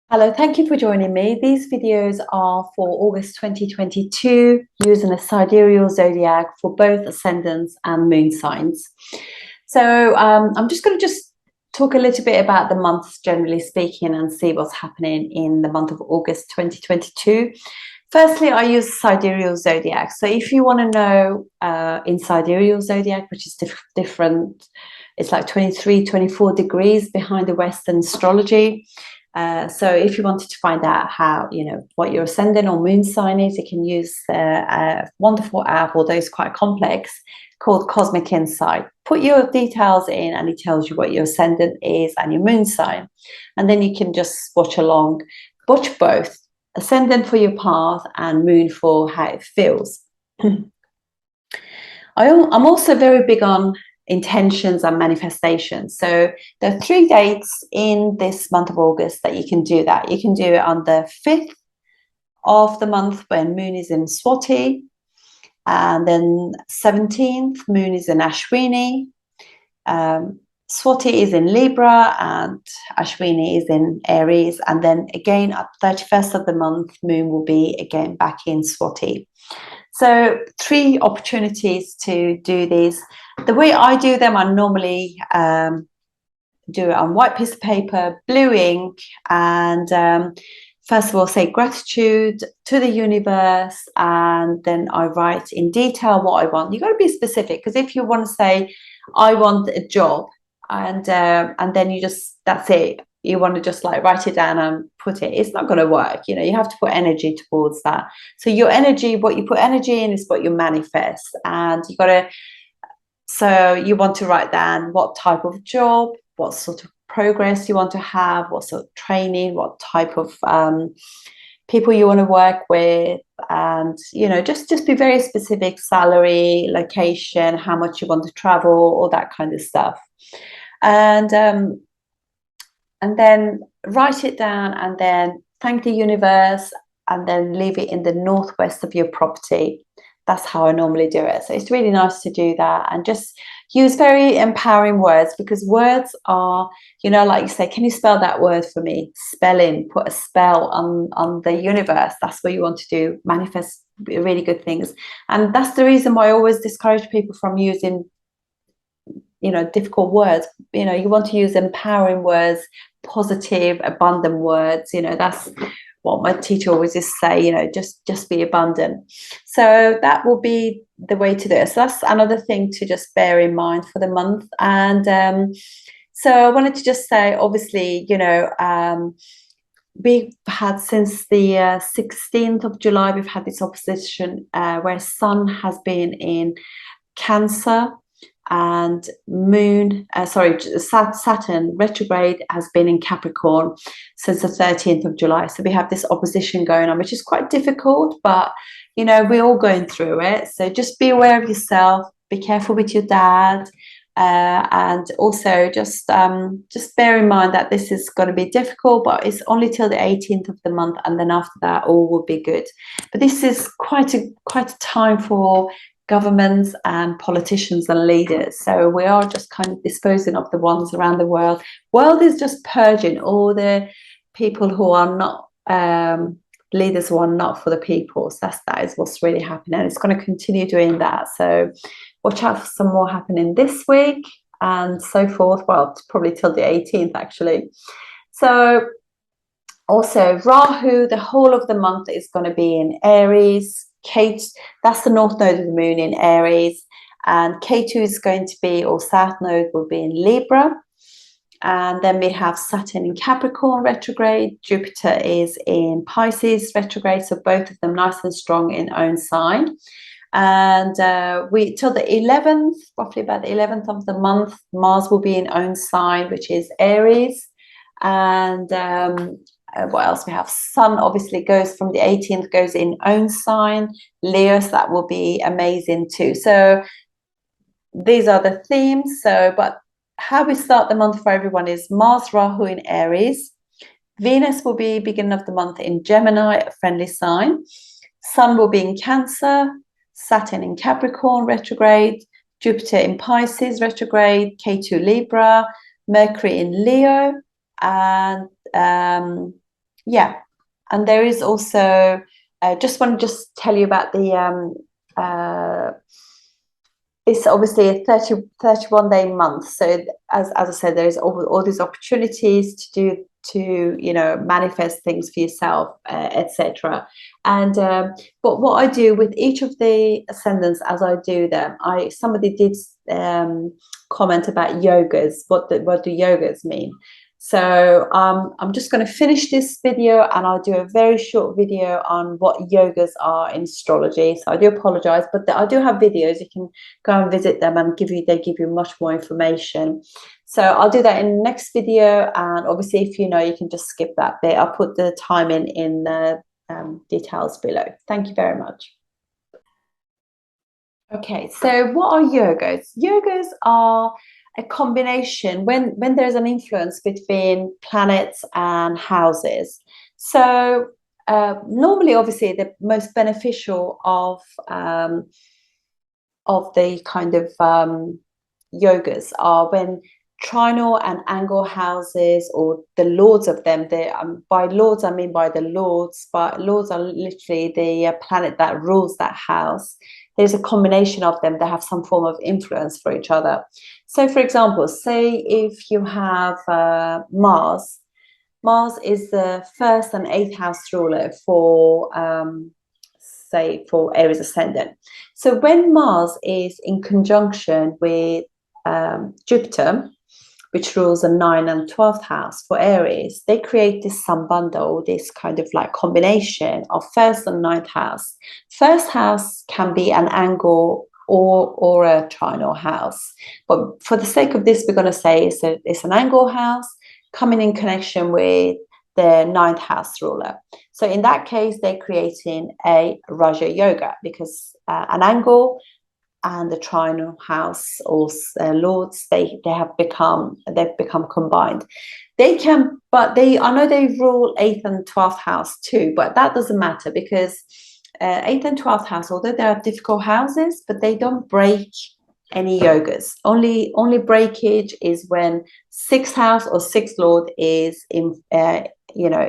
Hello, thank you for joining me. These videos are for August 2022 using a sidereal zodiac for both ascendants and moon signs. So I'm just going to talk a little bit about the months generally speaking and see what's happening in the month of August 2022. Firstly, I use sidereal zodiac. So if you want to know in sidereal zodiac, which is different, it's like 23, 24 degrees behind the Western astrology. So if you wanted to find out how, what your ascendant or moon sign is, you can use a wonderful app, although it's quite complex, called Cosmic Insight. Put your details in and it tells you what your ascendant is and your moon sign. And then you can just watch along, watch both, ascendant for your path and moon for how it feels. I'm also very big on intentions and manifestations. So there are 3 dates in this month of August that you can do that. You can do it on the 5th of the month when moon is in Swati, and then 17th moon is in Ashwini. Swati is in Libra and Ashwini is in Aries, and then again at 31st of the month moon will be again back in Swati. So 3 opportunities to do these. The way I do them, I normally do it on white piece of paper, blue ink, and first of all say gratitude to the universe, and then I write in detail what I want. You've got to be specific, because if you want to say I want a job and then you just, that's it, you want to just like write it down and put it, it's not going to work. You have to put energy towards that. So your energy, what you put energy in is what you manifest. And you got to, so you want to write down what type of job, what sort of progress you want to have, what sort of training, what type of people you want to work with, and just be very specific, salary, location, how much you want to travel, all that kind of stuff. And then write it down and then thank the universe and then leave it in the northwest of your property. That's how I normally do it. So it's really nice to do that and just use very empowering words, because words are, like you say, can you spell that word for me? Spelling, put a spell on the universe. That's what you want to do, manifest really good things. And that's the reason why I always discourage people from using difficult words. You want to use empowering words, positive, abundant words. That's what my teacher always just say, just be abundant. So that will be the way to do it. So that's another thing to just bear in mind for the month. And so I wanted to just say, obviously, we've had since the 16th of July, we've had this opposition where Sun has been in Cancer, and Saturn retrograde has been in Capricorn since the 13th of July. So we have this opposition going on, which is quite difficult, but we're all going through it. So just be aware of yourself, be careful with your dad, and also just bear in mind that this is going to be difficult, but it's only till the 18th of the month, and then after that all will be good. But this is quite a time for governments and politicians and leaders. So we are just kind of disposing of the ones around the world. World is just purging all the people who are not leaders, who are not for the people. So that is what's really happening, and it's going to continue doing that. So watch out for some more happening this week and so forth. Well, it's probably till the 18th actually. So also Rahu, the whole of the month is going to be in Aries. That's the north node of the moon in Aries, and K2 is going to be, or south node will be in Libra. And then we have Saturn in Capricorn retrograde, Jupiter is in Pisces retrograde, so both of them nice and strong in own sign. And we till the 11th, roughly about the 11th of the month, Mars will be in own sign, which is Aries. And what else we have? Sun obviously goes from the 18th, goes in own sign, Leo, so that will be amazing too. So these are the themes. So, but how we start the month for everyone is Mars, Rahu in Aries. Venus will be beginning of the month in Gemini, a friendly sign. Sun will be in Cancer, Saturn in Capricorn retrograde, Jupiter in Pisces retrograde, K2 Libra, Mercury in Leo, and Yeah, and there is also just want to just tell you about the it's obviously a 31-day month. So as I said, there's all these opportunities to you know, manifest things for yourself, etc. And but what I do with each of the ascendants as I do them, somebody did comment about yogas. What do yogas mean? So I'm just going to finish this video and I'll do a very short video on what yogas are in astrology. So I do apologize, but I do have videos. You can go and visit them and they give you much more information. So I'll do that in the next video. And obviously, if you know, you can just skip that bit. I'll put the time in the details below. Thank you very much. Okay, so what are yogas? Yogas are a combination when there's an influence between planets and houses. So normally, obviously, the most beneficial of the kind of yogas are when trinal and angle houses, or the lords of them. By lords, I mean by the lords, but lords are literally the planet that rules that house. There's a combination of them that have some form of influence for each other. So, for example, say if you have Mars. Mars is the first and eighth house ruler for, say, for Aries ascendant. So when Mars is in conjunction with Jupiter, which rules the 9th and 12th house for Aries, they create this sambandha, this kind of like combination of first and 9th house. First house can be an angle or a trinal house. But for the sake of this, we're going to say it's an angle house coming in connection with the 9th house ruler. So in that case, they're creating a Raja Yoga, because an angle and the trinal house or lords, they've become combined. They can, but I know they rule 8th and 12th house too, but that doesn't matter, because 8th and 12th house, although they are difficult houses, but they don't break any yogas. Only breakage is when 6th house or 6th lord is in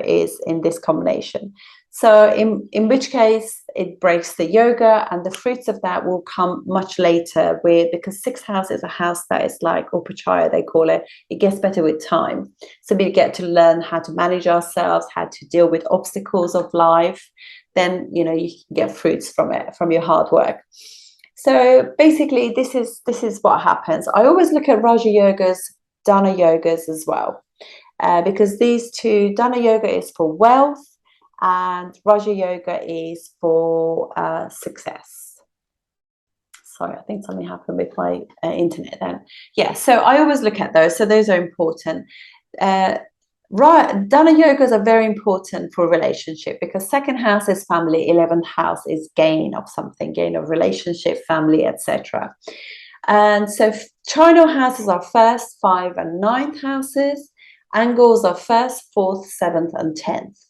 is in this combination. So in which case it breaks the yoga, and the fruits of that will come much later, because 6th house is a house that is like upachaya, they call it. It gets better with time. So we get to learn how to manage ourselves, how to deal with obstacles of life. Then you can get fruits from it, from your hard work. So basically, this is what happens. I always look at Raja Yogas, Dana Yogas as well, because these two, Dana Yoga is for wealth, and Raja Yoga is for success. Sorry, I think something happened with my internet then. Yeah, so I always look at those. So those are important. Dana yogas are very important for relationship, because 2nd house is family, 11th house is gain of something, gain of relationship, family, etc. And so trinal houses are 1st, 5th, and 9th houses. Angles are 1st, 4th, 7th, and 10th.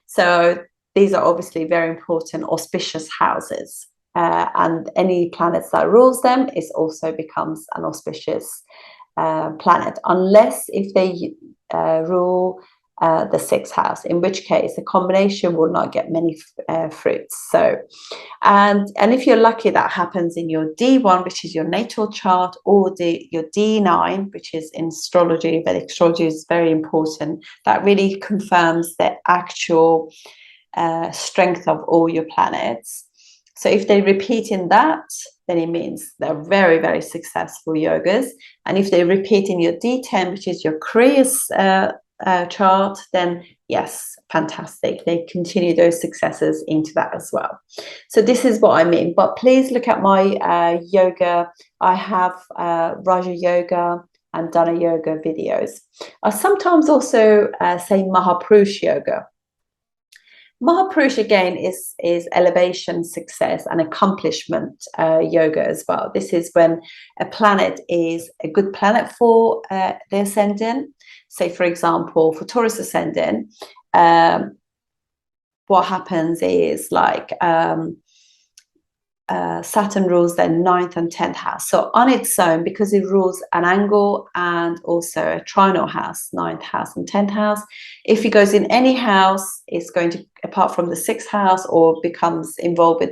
So these are obviously very important auspicious houses, and any planets that rules them also becomes an auspicious planet, unless if they rule the 6th house, in which case the combination will not get many fruits. So and if you're lucky, that happens in your D1, which is your natal chart, or your D9, which is in astrology. Vedic astrology is very important. That really confirms the actual strength of all your planets. So if they repeat in that, then it means they're very, very successful yogas. And if they repeat in your D10, which is your career chart, then yes, fantastic. They continue those successes into that as well. So this is what I mean. But please look at my yoga. I have Raja Yoga and Dana Yoga videos. I sometimes also say Mahapurush Yoga. Mahapurush again is elevation, success, and accomplishment yoga as well. This is when a planet is a good planet for the ascendant. Say, for example, for Taurus ascendant, what happens is like Saturn rules their 9th and 10th house. So on its own, because it rules an angle and also a trinal house, 9th house and 10th house, if it goes in any house, it's going to, apart from the 6th house, or becomes involved with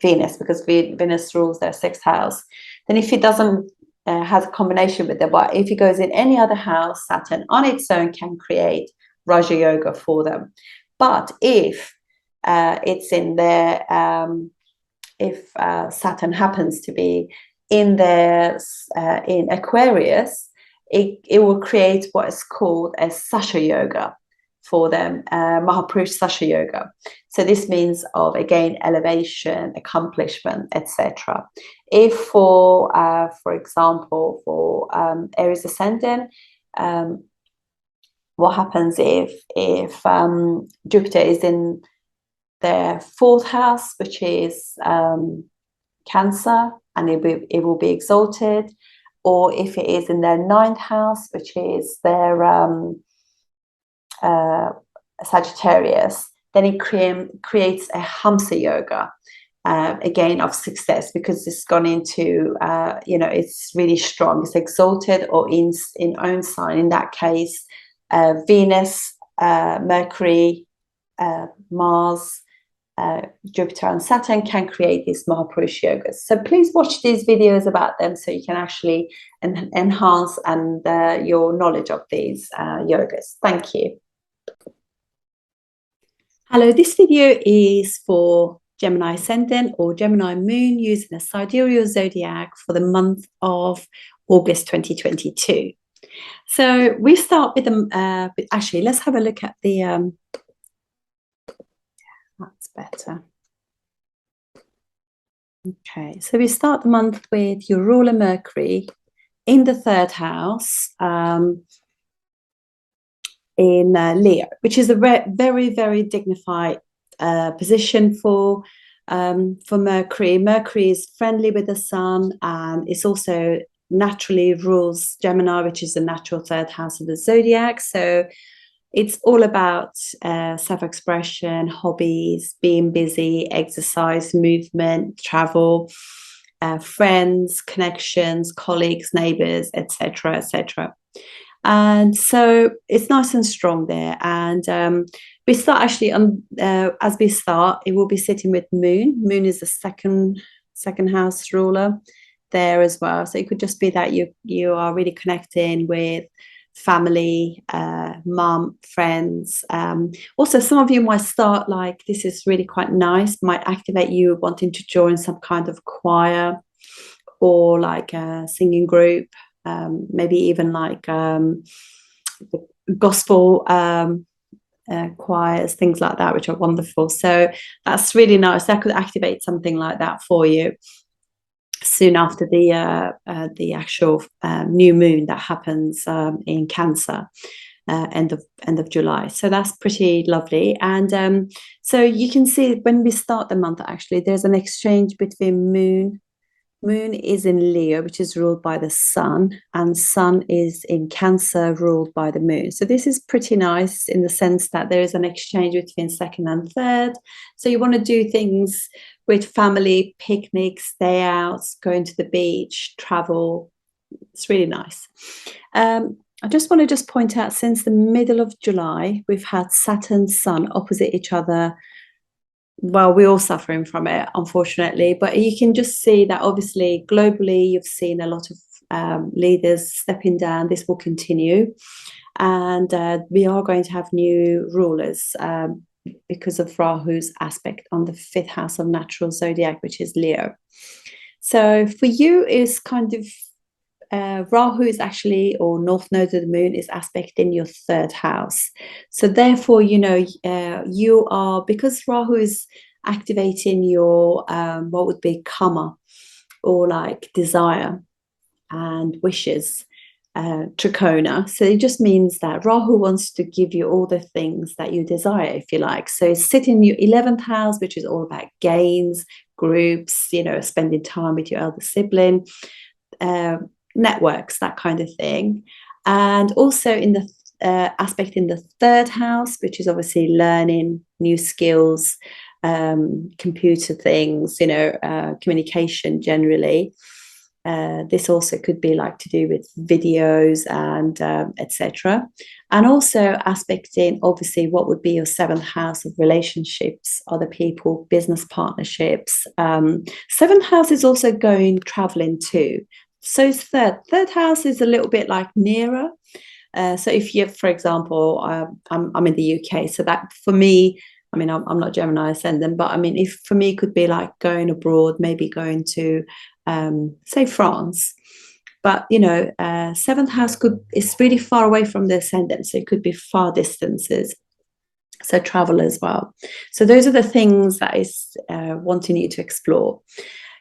Venus, because Venus rules their 6th house. Then if it doesn't has a combination with them, but if it goes in any other house, Saturn on its own can create Raja Yoga for them. But if it's in their if Saturn happens to be in their in Aquarius, it will create what is called a Sasha Yoga for them, Mahapurush Sasha Yoga. So this means of, again, elevation, accomplishment, etc. If for example, for Aries Ascendant, what happens if Jupiter is in their 4th house, which is Cancer, and it will be exalted, or if it is in their 9th house, which is their Sagittarius, then it creates a Hamsa Yoga, again, of success, because it's gone into, it's really strong. It's exalted or in own sign. In that case, Venus, Mercury, Mars, Jupiter and Saturn can create these Mahapurush yogas. So please watch these videos about them so you can actually enhance your knowledge of these yogas. Thank you. Hello, this video is for Gemini Ascendant or Gemini Moon using a sidereal zodiac for the month of August 2022. So we start with actually, let's have a look at the that's better. Okay, so we start the month with your ruler Mercury in the 3rd house, in Leo, which is a very, very dignified position for Mercury. Mercury is friendly with the sun, and it's also naturally rules Gemini, which is the natural 3rd house of the zodiac. So it's all about self-expression, hobbies, being busy, exercise, movement, travel, friends, connections, colleagues, neighbors, etc., etc. And so it's nice and strong there. And we start actually as we start, it will be sitting with Moon. Moon is the second house ruler there as well. So it could just be that you are really connecting with family, mum, friends. Also, some of you might start like, this is really quite nice, might activate you wanting to join some kind of choir or like a singing group, maybe even like gospel choirs, things like that, which are wonderful. So that's really nice. That could activate something like that for you soon after the actual new moon that happens in Cancer, end of July. So that's pretty lovely. And so you can see when we start the month, actually, there's an exchange between Moon is in Leo, which is ruled by the Sun, and Sun is in Cancer, ruled by the Moon. So this is pretty nice in the sense that there is an exchange between 2nd and 3rd. So you want to do things with family, picnics, day outs, going to the beach, travel. It's really nice. I just want to point out, since the middle of July, we've had Saturn, Sun opposite each other. Well, we're all suffering from it, unfortunately, but you can just see that obviously globally you've seen a lot of leaders stepping down. This will continue, and we are going to have new rulers because of Rahu's aspect on the 5th house of natural zodiac, which is Leo. So for you, is kind of Rahu is actually, or North Node of the Moon is aspect in your 3rd house. So therefore, you are, because Rahu is activating your what would be karma, or like desire and wishes, Trikona. So it just means that Rahu wants to give you all the things that you desire, if you like. So it's sitting in your 11th house, which is all about gains, groups, spending time with your elder sibling, networks, that kind of thing. And also in the aspect in the 3rd house, which is obviously learning new skills, computer things, you know, communication generally. This also could be like to do with videos and etc. And also aspecting obviously what would be your seventh house of relationships, other people, business partnerships. Seventh house is also going traveling too. So third house is a little bit like nearer. So if you, for example, I'm in the UK, so that for me, I mean, I'm not Gemini Ascendant, but I mean, if for me, it could be like going abroad, maybe going to, say, France. But you know, seventh house is really far away from the ascendant, so it could be far distances. So travel as well. So those are the things that is wanting you to explore.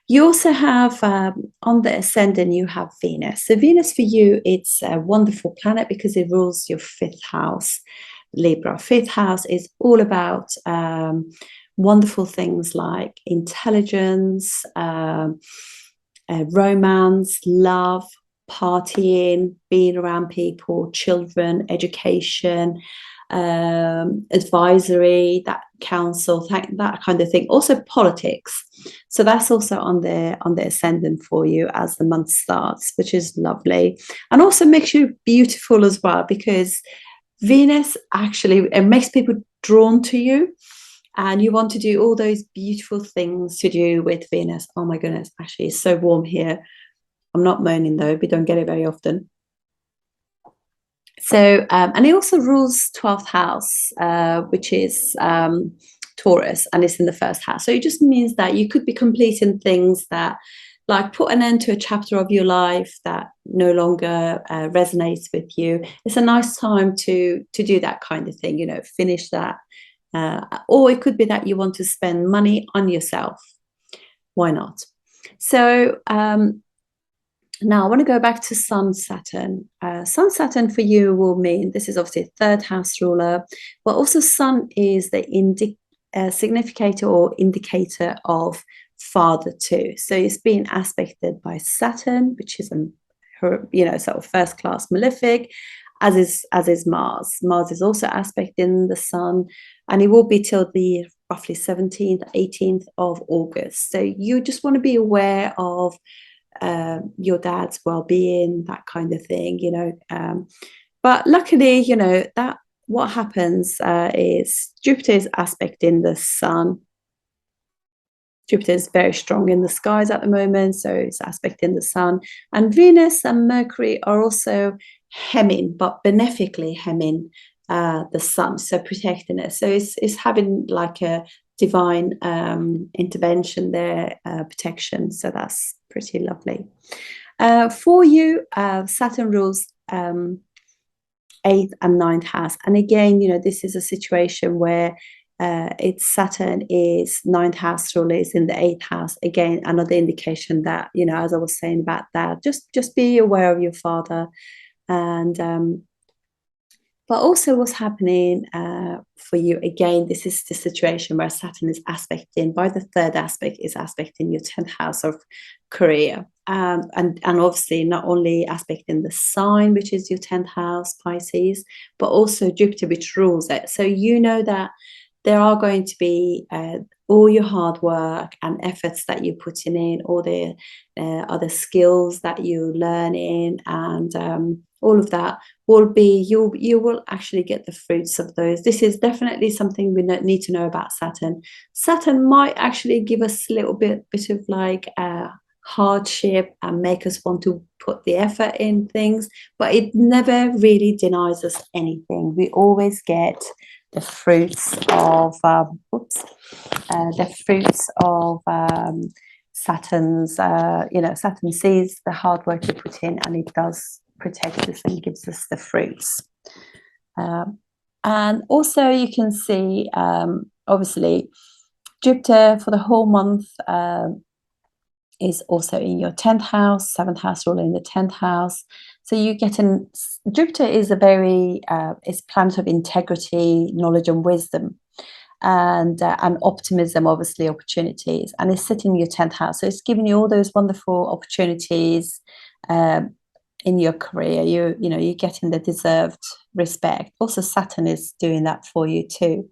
You also have on the ascendant, you have Venus. So Venus for you, it's a wonderful planet because it rules your fifth house, Libra. Fifth house is all about wonderful things like intelligence, romance, love, partying, being around people, children, education, advisory, that counsel, that kind of thing. Also politics. So that's also on the ascendant for you as the month starts, which is lovely, and also makes you beautiful as well, because Venus actually, it makes people drawn to you, and you want to do all those beautiful things to do with Venus. Oh my goodness, actually it's so warm here. I'm not moaning though, we don't get it very often. So and it also rules 12th house, which is Taurus, and it's in the first house. So it just means that you could be completing things that, like, put an end to a chapter of your life that no longer resonates with you. It's a nice time to do that kind of thing, you know, finish that. Or it could be that you want to spend money on yourself. Why not? So now I want to go back to Sun Saturn. Sun Saturn for you will mean, this is obviously a third house ruler, but also Sun is the significator or indicator of father too. So it's being aspected by Saturn, which is sort of first class malefic, as is Mars. Mars is also aspecting the Sun, and it will be till the roughly 17th, 18th of August. So you just want to be aware of your dad's well-being, that kind of thing, you know. But luckily, you know, that what happens is Jupiter is aspecting the Sun. Jupiter is very strong in the skies at the moment, so it's aspecting the Sun. And Venus and Mercury are also hemming, but benefically hemming the Sun, so protecting it. So it's having like a divine intervention there, protection. So that's pretty lovely. For you, Saturn rules 8th and 9th house. And again, you know, this is a situation where it's Saturn is 9th house ruler, is in the 8th house. Again, another indication that, you know, as I was saying about that, just be aware of your father. And but also what's happening for you, again, this is the situation where Saturn is aspecting, by the third aspect, is aspecting your 10th house of career. And obviously not only aspecting the sign, which is your 10th house, Pisces, but also Jupiter, which rules it. So you know that there are going to be all your hard work and efforts that you're putting in, all the other skills that you're learning, and all of that will be, you will actually get the fruits of those. This is definitely something we need to know about Saturn. Saturn might actually give us a little bit of like hardship and make us want to put the effort in things, but it never really denies us anything. We always get the fruits of Saturn's, you know, Saturn sees the hard work you put in, and it does protect us and gives us the fruits. And also you can see, obviously, Jupiter for the whole month is also in your 10th house, 7th house ruler in the 10th house. So you get Jupiter is a very, it's planet of integrity, knowledge and wisdom, and optimism, obviously opportunities, and it's sitting in your 10th house. So it's giving you all those wonderful opportunities, in your career. You're getting the deserved respect. Also, Saturn is doing that for you too.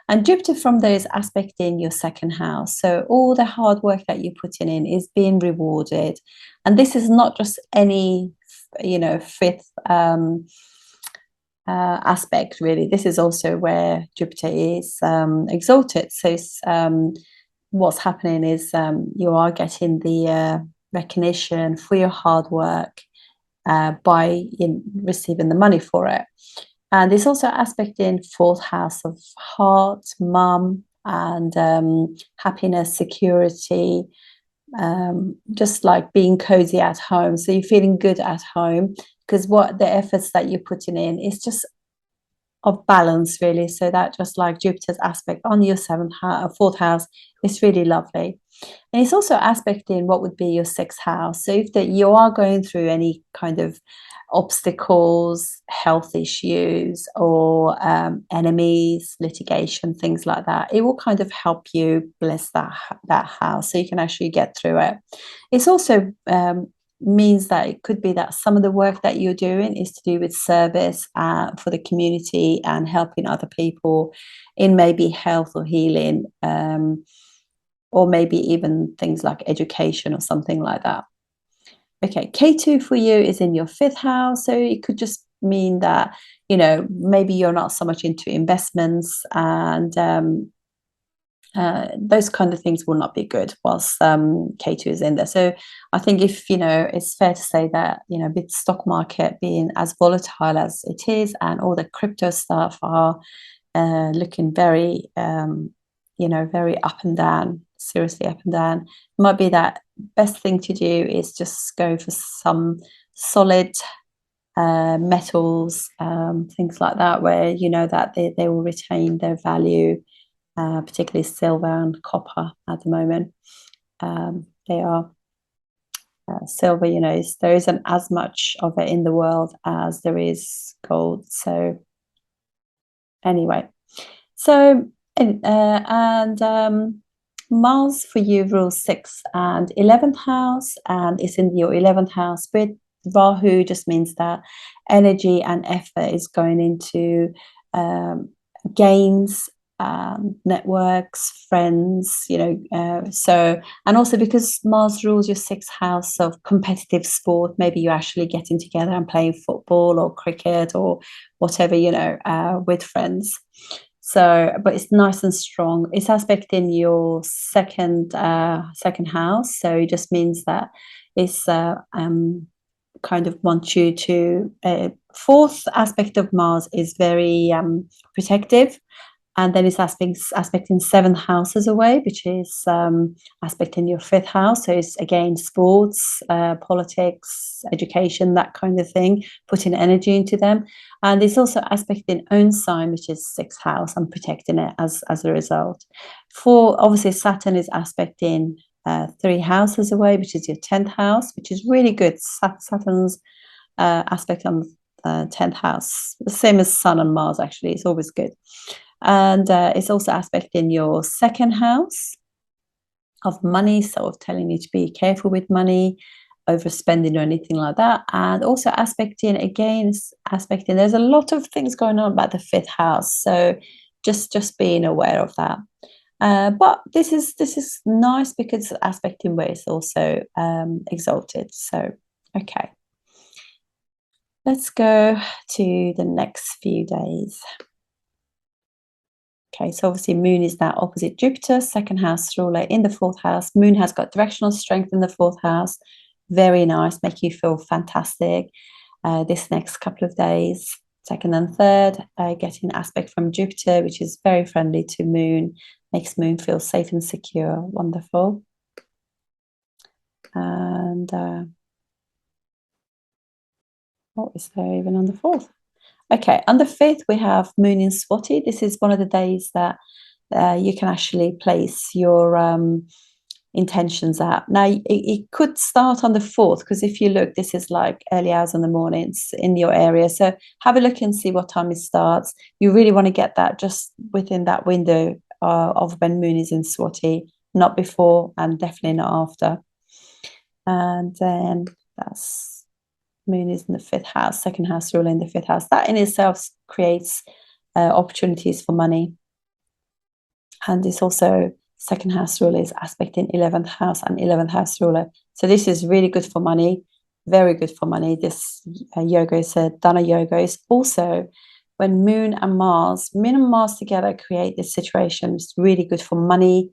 And Jupiter from there is aspecting your second house. So all the hard work that you're putting in is being rewarded. And this is not just any, fifth aspect, really. This is also where Jupiter is exalted. So what's happening is you are getting the recognition for your hard work by receiving the money for it. And there's also aspect in fourth house of heart, mum, and happiness, security, just like being cozy at home. So you're feeling good at home because what the efforts that you're putting in is just of balance, really. So that just like Jupiter's aspect on your fourth house is really lovely. And it's also aspecting what would be your sixth house. So if you are going through any kind of obstacles, health issues, or enemies, litigation, things like that, it will kind of help you bless that house so you can actually get through it. It's also means that it could be that some of the work that you're doing is to do with service for the community and helping other people in maybe health or healing, or maybe even things like education or something like that. Okay, K2 for you is in your fifth house. So it could just mean that, maybe you're not so much into investments and those kind of things will not be good whilst K2 is in there. So I think if, it's fair to say that, with the stock market being as volatile as it is and all the crypto stuff are looking very, very up and down, seriously up and down, it might be that best thing to do is just go for some solid metals, things like that, where you know that they will retain their value, particularly silver and copper at the moment. They are silver, there isn't as much of it in the world as there is gold. So anyway, so and Mars for you rules 6th and 11th house, and it's in your 11th house. But Rahu just means that energy and effort is going into gains, networks, friends, so, and also because Mars rules your 6th house of competitive sport, maybe you're actually getting together and playing football or cricket or whatever, with friends. So, but it's nice and strong. It's aspecting your second house, so it just means that it's kind of want you to. Fourth aspect of Mars is very protective, and then it's aspecting 7 houses away, which is aspecting your 5th house. So it's again sports, politics, education, that kind of thing, putting energy into them. And it's also aspecting own sign, which is 6th house, and protecting it as a result. For obviously Saturn is aspecting 3 houses away, which is your 10th house, which is really good. Saturn's aspect on 10th house, the same as Sun and Mars, actually. It's always good. And it's also aspecting your 2nd house of money, sort of telling you to be careful with money, overspending or anything like that. And also aspecting, there's a lot of things going on about the 5th house, so just being aware of that. But this is nice because aspecting where it's also exalted. So okay, let's go to the next few days. Okay, so obviously Moon is now opposite Jupiter, 2nd house ruler in the 4th house. Moon has got directional strength in the 4th house. Very nice, make you feel fantastic this next couple of days. 2nd and 3rd, getting aspect from Jupiter, which is very friendly to Moon, makes Moon feel safe and secure. Wonderful. And what is there even on the 4th? Okay, on the 5th, we have Moon in Swati. This is one of the days that you can actually place your intentions at. Now, it could start on the 4th, because if you look, this is like early hours in the mornings in your area. So have a look and see what time it starts. You really want to get that just within that window of when Moon is in Swati, not before and definitely not after. And then that's Moon is in the 5th house, second house ruler in the 5th house. That in itself creates opportunities for money. And it's also second house ruler is aspecting 11th house and 11th house ruler. So this is really good for money, very good for money. This yoga is a Dana yoga. Is also when Moon and Mars together create this situation. It's really good for money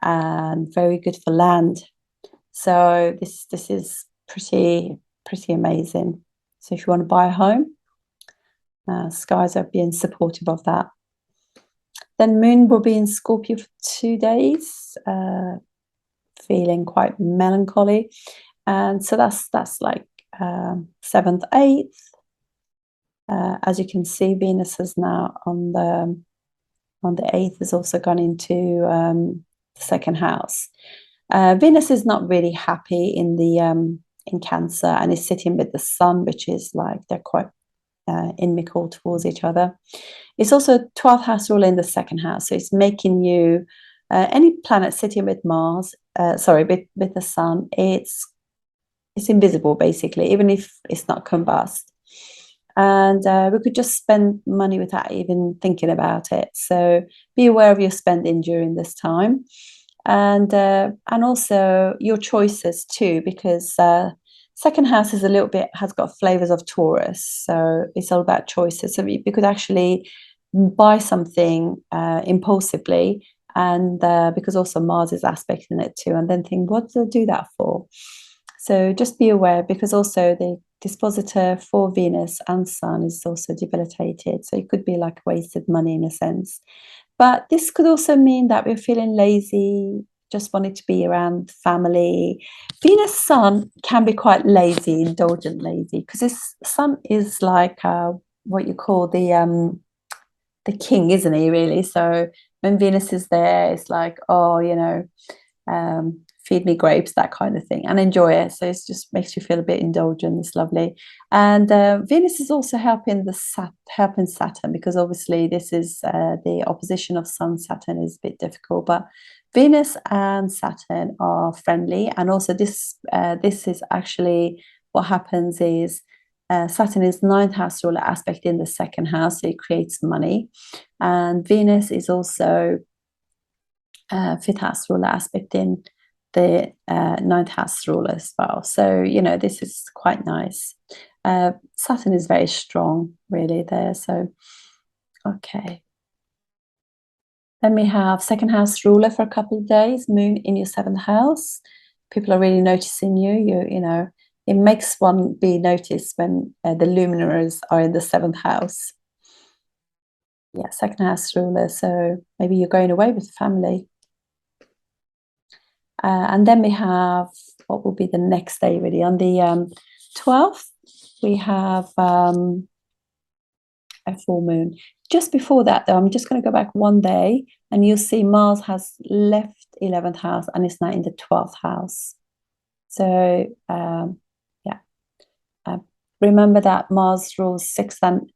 and very good for land. So this is pretty amazing. So if you want to buy a home, skies are being supportive of that. Then Moon will be in Scorpio for 2 days, feeling quite melancholy, and so that's like 7th, 8th. As you can see, Venus is now on the 8th, has also gone into the 2nd house. Venus is not really happy in the in Cancer, and is sitting with the Sun, which is like they're quite inimical towards each other. It's also 12th house ruler in the 2nd house, so it's making you any planet sitting with Mars, with the Sun, it's invisible basically, even if it's not combust. And we could just spend money without even thinking about it. So be aware of your spending during this time, and also your choices too, because second house is has got flavors of Taurus, so it's all about choices. So we could actually buy something impulsively, and because also Mars is aspecting it too, and then think, what do I do that for? So just be aware, because also the dispositor for Venus and Sun is also debilitated, so it could be like wasted money in a sense. But this could also mean that we're feeling lazy, just wanting to be around family. Venus Sun can be quite lazy, indulgent lazy, because this Sun is like what you call the king, isn't he, really? So when Venus is there, it's like, oh, feed me grapes, that kind of thing, and enjoy it. So it just makes you feel a bit indulgent. It's lovely. And Venus is also helping Saturn, because obviously this is the opposition of Sun. Saturn is a bit difficult, but Venus and Saturn are friendly. And also this is actually what happens is Saturn is 9th house ruler aspect in the 2nd house, so it creates money. And Venus is also 5th house ruler aspect in the 9th house ruler as well. So this is quite nice. Saturn is very strong really there. So okay, then we have 2nd house ruler for a couple of days, Moon in your 7th house. People are really noticing you. It makes one be noticed when the luminaries are in the 7th house. Yeah, 2nd house ruler, so maybe you're going away with family. And then we have, what will be the next day really? On the 12th, we have a full moon. Just before that, though, I'm just going to go back one day, and you'll see Mars has left 11th house and is now in the 12th house. So, remember that Mars rules 6th and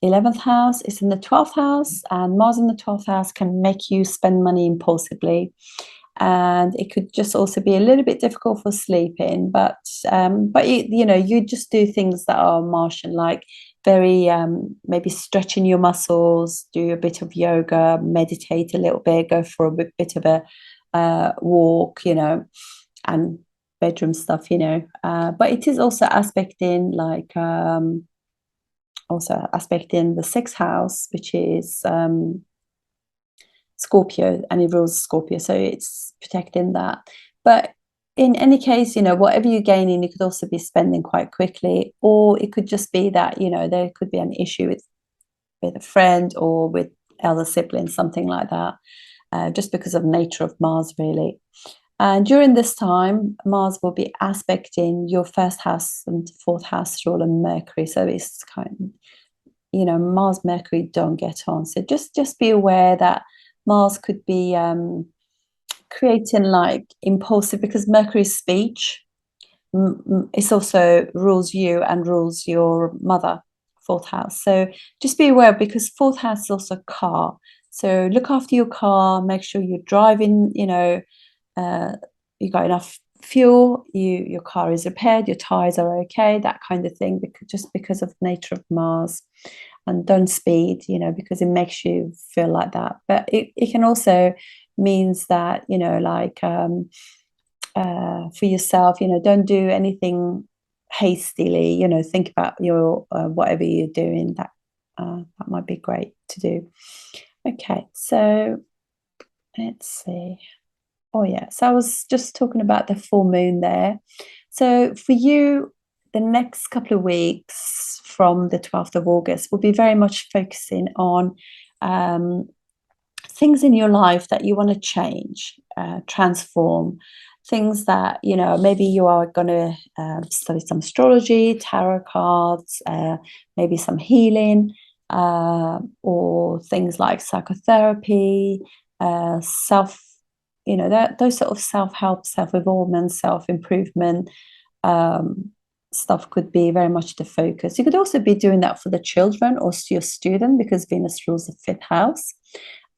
11th house. Is in the 12th house, and Mars in the 12th house can make you spend money impulsively. And it could just also be a little bit difficult for sleeping, but you just do things that are Martian, like very maybe stretching your muscles, do a bit of yoga, meditate a little bit, go for a bit of a walk, and bedroom stuff, but it is also aspecting the 6th house, which is Scorpio, and it rules Scorpio, so it's protecting that. But in any case, whatever you're gaining, you could also be spending quite quickly, or it could just be that there could be an issue with a friend or with elder siblings, something like that, just because of nature of Mars really. And during this time, Mars will be aspecting your 1st house and 4th house ruler Mercury, so it's kind of, Mars Mercury don't get on, so just be aware that Mars could be creating like impulsive, because Mercury's speech, it also rules you and rules your mother, 4th house. So just be aware, because 4th house is also car. So look after your car, make sure you're driving, you got enough fuel, your car is repaired, your tires are okay, that kind of thing, because of the nature of Mars. And don't speed, because it makes you feel like that. But it can also means that, like for yourself, don't do anything hastily, think about your whatever you're doing. That might be great to do. Okay, so let's see. Oh, yeah. So I was just talking about the full moon there. So for you, the next couple of weeks from the 12th of August will be very much focusing on things in your life that you want to change, transform, things that, maybe you are going to study some astrology, tarot cards, maybe some healing, or things like psychotherapy, self, those sort of self-help, self-evolvement, self-improvement stuff could be very much the focus. You could also be doing that for the children or your student, because Venus rules the fifth house.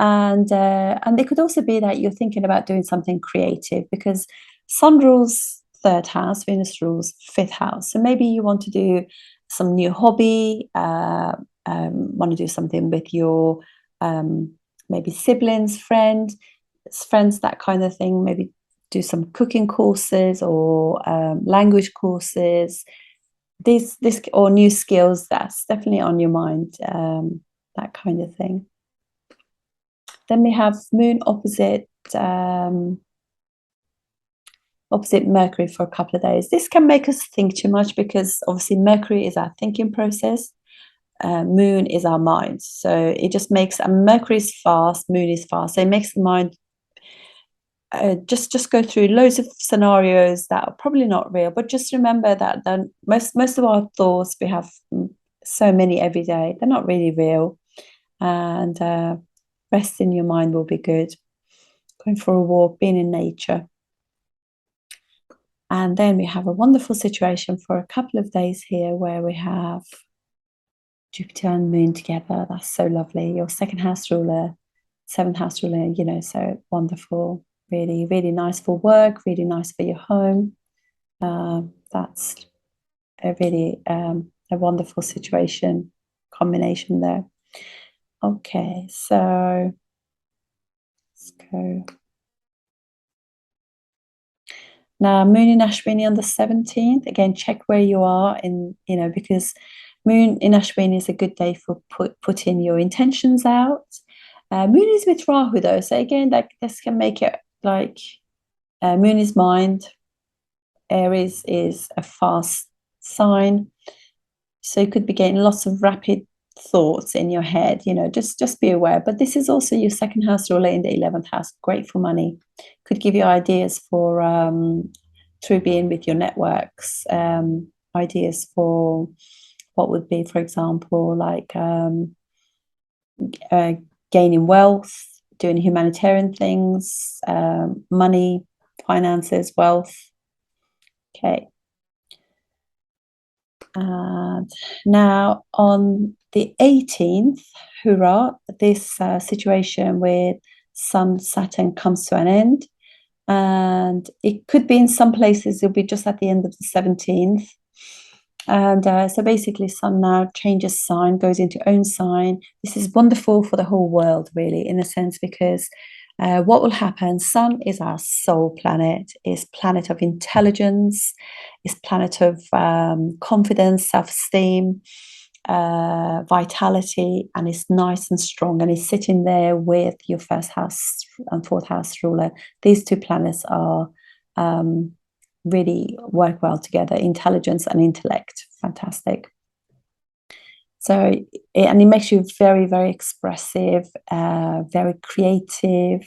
And it could also be that you're thinking about doing something creative, because Sun rules third house, Venus rules fifth house. So maybe you want to do some new hobby, want to do something with your maybe siblings, friends, that kind of thing. Maybe do some cooking courses or language courses. This or new skills, that's definitely on your mind, that kind of thing. Then we have Moon opposite Mercury for a couple of days. This can make us think too much, because obviously Mercury is our thinking process, Moon is our mind. So it just makes, and Mercury is fast, Moon is fast. So it makes the mind just go through loads of scenarios that are probably not real. But just remember that most of our thoughts, we have so many every day, they're not really real. And rest in your mind will be good. Going for a walk, being in nature. And then we have a wonderful situation for a couple of days here where we have Jupiter and Moon together. That's so lovely. Your second house ruler, seventh house ruler, so wonderful. Really, really nice for work, really nice for your home. That's a really a wonderful situation combination there. Okay, so let's go. Now, Moon in Ashwini on the 17th. Again, check where you are because Moon in Ashwini is a good day for putting your intentions out. Moon is with Rahu though, so again, this can make it like Moon is mind, Aries is a fast sign, so you could be getting lots of rapid thoughts in your head. Just be aware. But this is also your second house ruler in the 11th house, great for money. Could give you ideas for through being with your networks, ideas for what would be, for example, like gaining wealth, doing humanitarian things, money, finances, wealth. Okay. And now on the 18th, hurrah, this situation with Sun, Saturn comes to an end. And it could be in some places, it'll be just at the end of the 17th. And so basically Sun now changes sign, goes into own sign. This is wonderful for the whole world, really, in a sense, because what will happen, Sun is our soul planet, is planet of intelligence, is planet of confidence, self-esteem, vitality, and it's nice and strong, and it's sitting there with your first house and fourth house ruler. These two planets are really work well together, intelligence and intellect. Fantastic. So, and it makes you very, very expressive, very creative.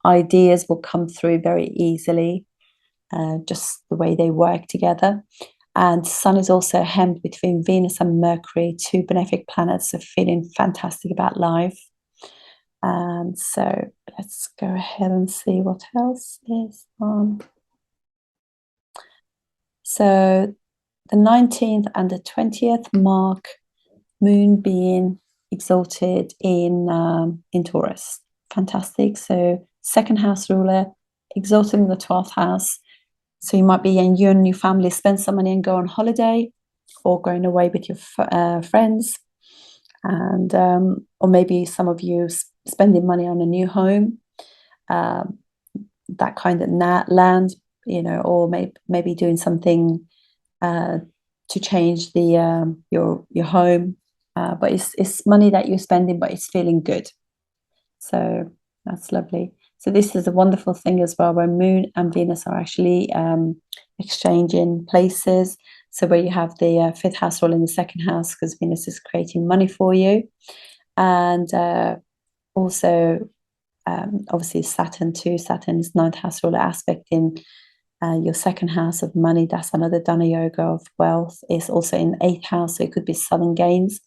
Ideas will come through very easily, just the way they work together. And Sun is also hemmed between Venus and Mercury, two benefic planets, so feeling fantastic about life. And so let's go ahead and see what else is on. So the 19th and the 20th mark Moon being exalted in Taurus. Fantastic. So second house ruler exalted in the 12th house. So you might be, and you and your family spend some money and go on holiday, or going away with your friends, and or maybe some of you spending money on a new home, that kind of land, you know, or maybe doing something to change the your home, but it's money that you're spending, but it's feeling good. So that's lovely. So this is a wonderful thing as well, where Moon and Venus are actually exchanging places. So where you have the fifth house rule in the second house, because Venus is creating money for you, and also obviously Saturn too. Saturn's ninth house ruler aspect in your second house of money. That's another Dana yoga of wealth. Is also in the eighth house, so it could be sudden gains.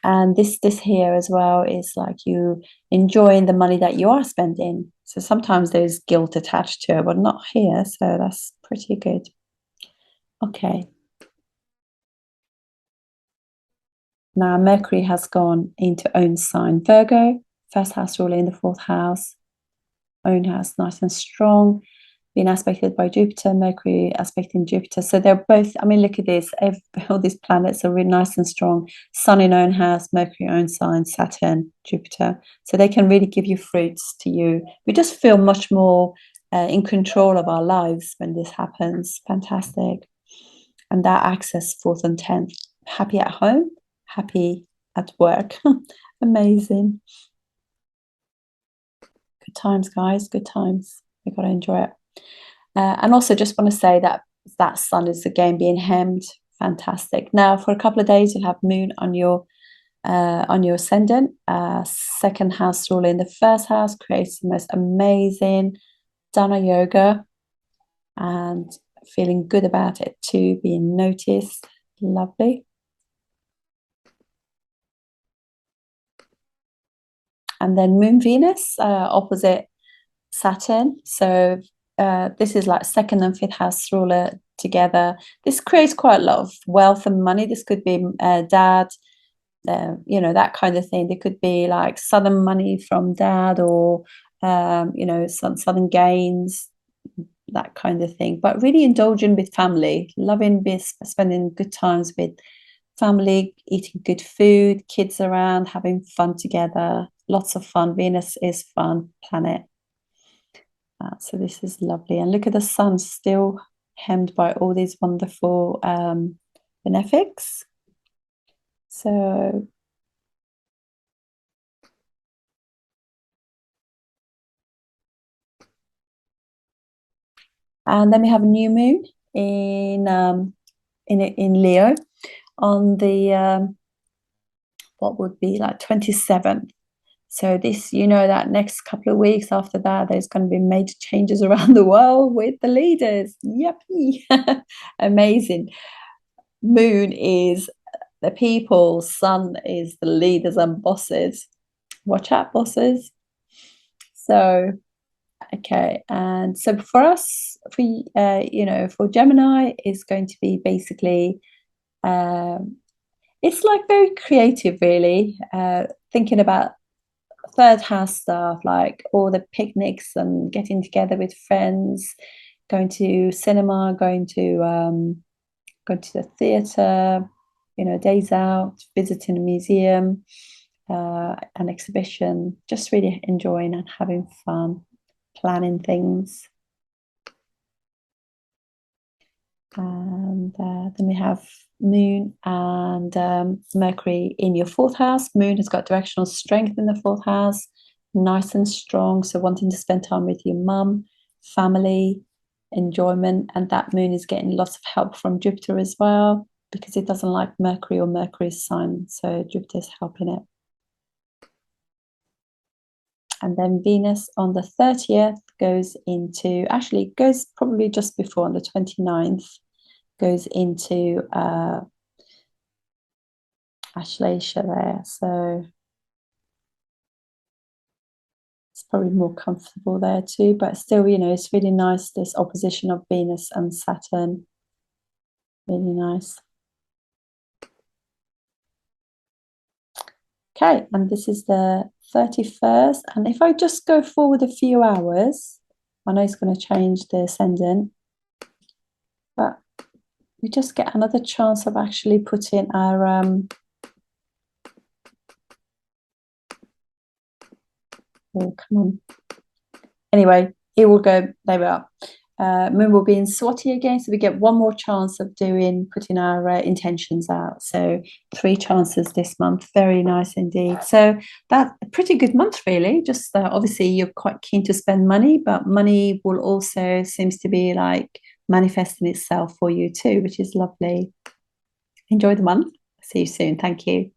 And this here as well is like you enjoying the money that you are spending. So sometimes there's guilt attached to it, but not here. So that's pretty good. Okay. Now Mercury has gone into own sign Virgo, first house ruler in the fourth house. Own house, nice and strong. Being aspected by Jupiter, Mercury aspecting Jupiter. So they're both, I mean, look at this. All these planets are really nice and strong. Sun in own house, Mercury own sign, Saturn, Jupiter. So they can really give you fruits to you. We just feel much more in control of our lives when this happens. Fantastic. And that access 4th and 10th. Happy at home, happy at work. Amazing. Good times, guys. Good times. We got to enjoy it. And also just want to say that that sun is again being hemmed. Fantastic. Now for a couple of days you'll have Moon on your ascendant, second house ruler in the first house, creates the most amazing Dana yoga, and feeling good about it too, being noticed. Lovely. And then Moon Venus opposite Saturn. So this is like second and fifth house ruler together. This creates quite a lot of wealth and money. This could be dad, you know, that kind of thing. There could be like sudden money from dad, or you know, some sudden gains, that kind of thing. But really indulging with family, loving spending good times with family, eating good food, kids around, having fun together. Lots of fun. Venus is fun planet. So this is lovely. And look at the sun, still hemmed by all these wonderful benefics. So and then we have a new moon in Leo on the what would be like 27th. So this, you know, that next couple of weeks after that, there's going to be major changes around the world with the leaders. Yuppie. Amazing. Moon is the people, sun is the leaders and bosses. Watch out, bosses. So, okay. And so for us, for you know, for Gemini, is going to be basically it's like very creative, really. Thinking about third house stuff, like all the picnics and getting together with friends, going to cinema, going to the theatre, you know, days out, visiting a museum, an exhibition, just really enjoying and having fun, planning things. And then we have Moon and Mercury in your fourth house. Moon has got directional strength in the fourth house, nice and strong. So wanting to spend time with your mum, family, enjoyment. And that Moon is getting lots of help from Jupiter as well, because it doesn't like Mercury or Mercury's sign. So Jupiter's helping it. And then Venus on the 30th goes into, actually goes probably just before on the 29th, goes into Ashleisha there. So it's probably more comfortable there too, but still, you know, it's really nice, this opposition of Venus and Saturn. Really nice. Okay, and this is the 31st. And if I just go forward a few hours, I know it's going to change the ascendant. we just get another chance of actually putting our oh, come on. Anyway, it will go, there we are. Moon will be in Swati again, so we get one more chance of putting our intentions out. So 3 chances this month. Very nice indeed. So that's a pretty good month, really. Just obviously you're quite keen to spend money, but money will also seems to be like manifesting itself for you too, which is lovely. Enjoy the month. See you soon. Thank you.